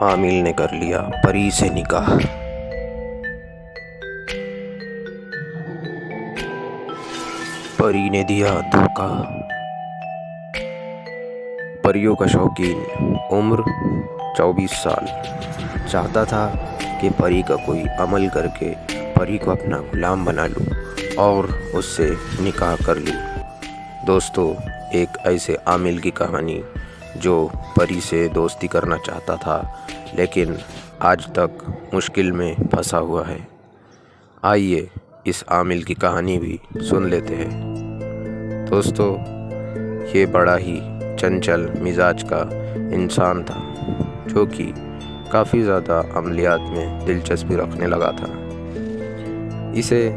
عامل نے کر لیا پری سے نکاح۔ پری نے دیا دھوکا۔ پریوں کا شوقین، عمر 24 سال، چاہتا تھا کہ پری کا کوئی عمل کر کے پری کو اپنا غلام بنا لوں اور اس سے نکاح کر لوں۔ دوستو، ایک ایسے عامل کی کہانی جو پری سے دوستی کرنا چاہتا تھا لیکن آج تک مشکل میں پھنسا ہوا ہے۔ آئیے اس عامل کی کہانی بھی سن لیتے ہیں۔ دوستو، یہ بڑا ہی چنچل مزاج کا انسان تھا جو کہ کافی زیادہ عملیات میں دلچسپی رکھنے لگا تھا۔ اسے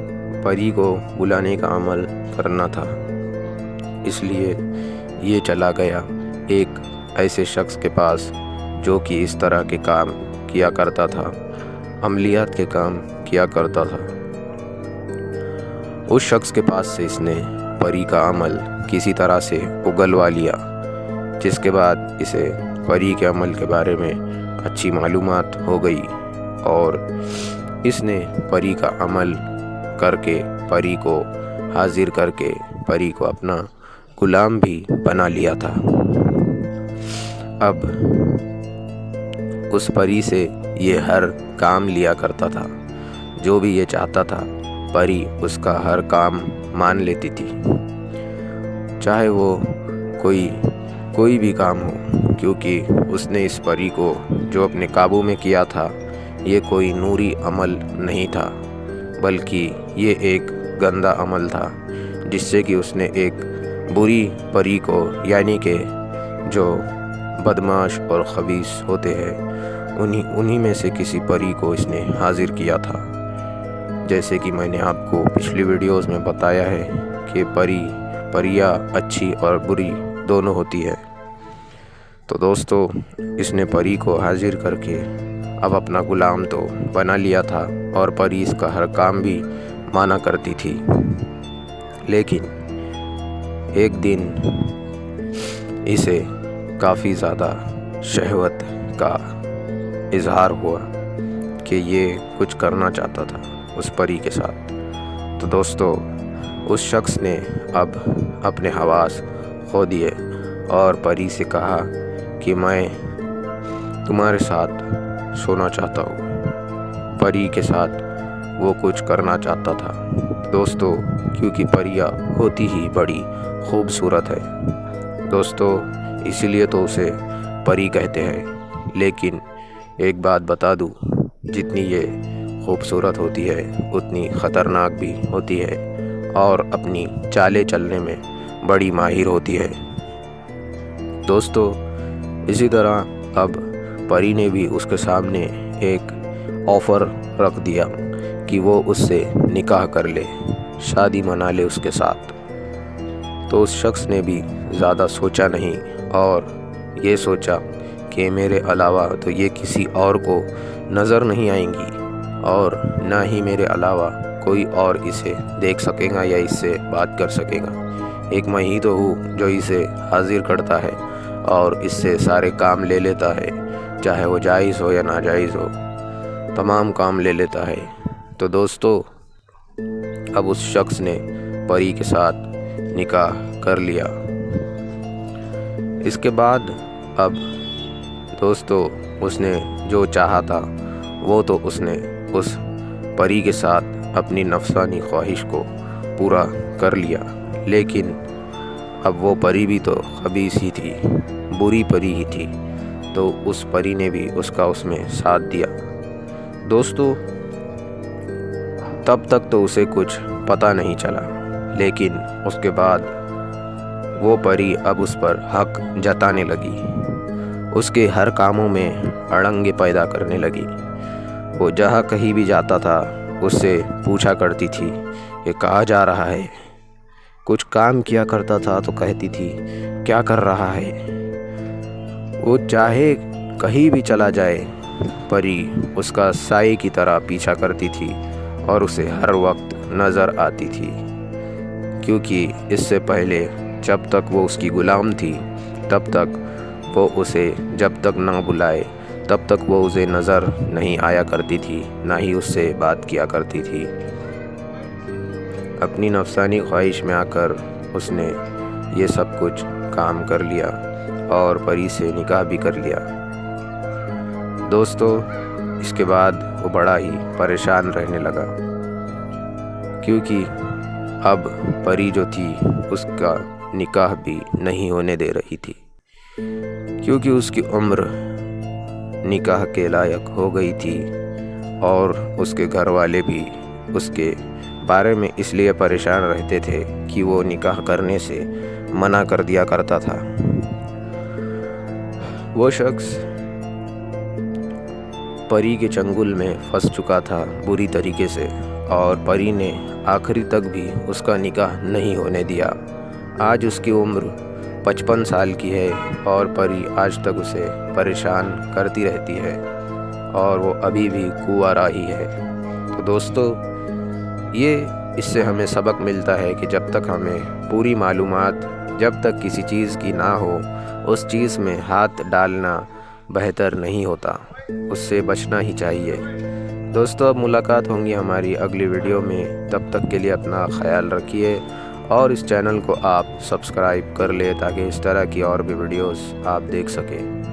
پری کو بلانے کا عمل کرنا تھا، اس لیے یہ چلا گیا ایک ایسے شخص کے پاس جو کہ اس طرح کے کام کیا کرتا تھا، عملیات کے کام کیا کرتا تھا۔ اس شخص کے پاس سے اس نے پری کا عمل کسی طرح سے اگلوا لیا، جس کے بعد اسے پری کے عمل کے بارے میں اچھی معلومات ہو گئی اور اس نے پری کا عمل کر کے پری کو حاضر کر کے پری کو اپنا غلام بھی بنا لیا تھا۔ اب اس پری سے یہ ہر کام لیا کرتا تھا، جو بھی یہ چاہتا تھا پری اس کا ہر کام مان لیتی تھی، چاہے وہ کوئی بھی کام ہو، کیونکہ اس نے اس پری کو جو اپنے قابو میں کیا تھا یہ کوئی نوری عمل نہیں تھا، بلکہ یہ ایک گندا عمل تھا جس سے کہ اس نے ایک بری پری کو، یعنی کہ جو بدمعاش اور خبیث ہوتے ہیں انہی میں سے کسی پری کو اس نے حاضر کیا تھا۔ جیسے کہ میں نے آپ کو پچھلی ویڈیوز میں بتایا ہے کہ پریاں اچھی اور بری دونوں ہوتی ہے۔ تو دوستو، اس نے پری کو حاضر کر کے اب اپنا غلام تو بنا لیا تھا اور پری اس کا ہر کام بھی مانا کرتی تھی، لیکن ایک دن اسے کافی زیادہ شہوت کا اظہار ہوا کہ یہ کچھ کرنا چاہتا تھا اس پری کے ساتھ۔ تو دوستو، اس شخص نے اب اپنے حواس کھو دیے اور پری سے کہا کہ میں تمہارے ساتھ سونا چاہتا ہوں۔ پری کے ساتھ وہ کچھ کرنا چاہتا تھا۔ دوستو، کیونکہ پریاں ہوتی ہی بڑی خوبصورت ہے دوستو، اسی لیے تو اسے پری کہتے ہیں، لیکن ایک بات بتا دوں، جتنی یہ خوبصورت ہوتی ہے اتنی خطرناک بھی ہوتی ہے اور اپنی چالیں چلنے میں بڑی ماہر ہوتی ہے۔ دوستو، اسی طرح اب پری نے بھی اس کے سامنے ایک آفر رکھ دیا کہ وہ اس سے نکاح کر لے، شادی منا لے اس کے ساتھ۔ تو اس شخص نے بھی زیادہ سوچا نہیں اور یہ سوچا کہ میرے علاوہ تو یہ کسی اور کو نظر نہیں آئیں گی اور نہ ہی میرے علاوہ کوئی اور اسے دیکھ سکے گا یا اس سے بات کر سکے گا۔ ایک میں ہی تو ہوں جو اسے حاضر کرتا ہے اور اس سے سارے کام لے لیتا ہے، چاہے وہ جائز ہو یا ناجائز ہو، تمام کام لے لیتا ہے۔ تو دوستو، اب اس شخص نے پری کے ساتھ نکاح کر لیا۔ اس کے بعد اب دوستو، اس نے جو چاہا تھا وہ تو اس نے اس پری کے ساتھ اپنی نفسانی خواہش کو پورا کر لیا، لیکن اب وہ پری بھی تو خبیث ہی تھی، بری پری ہی تھی، تو اس پری نے بھی اس میں ساتھ دیا۔ دوستو، تب تک تو اسے کچھ پتہ نہیں چلا، لیکن اس کے بعد وہ پری اب اس پر حق جتانے لگی، اس کے ہر کاموں میں اڑنگے پیدا کرنے لگی۔ وہ جہاں کہیں بھی جاتا تھا اس سے پوچھا کرتی تھی کہ کہاں جا رہا ہے، کچھ کام کیا کرتا تھا تو کہتی تھی کیا کر رہا ہے۔ وہ چاہے کہیں بھی چلا جائے، پری اس کا سائے کی طرح پیچھا کرتی تھی اور اسے ہر وقت نظر آتی تھی، کیونکہ اس سے پہلے جب تک وہ اس کی غلام تھی تب تک وہ اسے جب تک نہ بلائے تب تک وہ اسے نظر نہیں آیا کرتی تھی، نہ ہی اس سے بات کیا کرتی تھی۔ اپنی نفسانی خواہش میں آ کر اس نے یہ سب کچھ کام کر لیا اور پری سے نکاح بھی کر لیا۔ دوستو، اس کے بعد وہ بڑا ہی پریشان رہنے لگا، کیونکہ اب پری جو تھی اس کا نکاح بھی نہیں ہونے دے رہی تھی، کیونکہ اس کی عمر نکاح کے لائق ہو گئی تھی، اور اس کے گھر والے بھی اس کے بارے میں اس لیے پریشان رہتے تھے کہ وہ نکاح کرنے سے منع کر دیا کرتا تھا۔ وہ شخص پری کے چنگل میں پھنس چکا تھا بری طریقے سے، اور پری نے آخری تک بھی اس کا نکاح نہیں ہونے دیا۔ آج اس کی عمر 55 سال کی ہے، اور پری آج تک اسے پریشان کرتی رہتی ہے، اور وہ ابھی بھی کنوارا ہی ہے۔ تو دوستو، یہ اس سے ہمیں سبق ملتا ہے کہ جب تک ہمیں پوری معلومات جب تک کسی چیز کی نہ ہو، اس چیز میں ہاتھ ڈالنا بہتر نہیں ہوتا، اس سے بچنا ہی چاہیے۔ دوستو، اب ملاقات ہوں گی ہماری اگلی ویڈیو میں، تب تک کے لیے اپنا خیال رکھیے، اور اس چینل کو آپ سبسکرائب کر لیں تاکہ اس طرح کی اور بھی ویڈیوز آپ دیکھ سکیں۔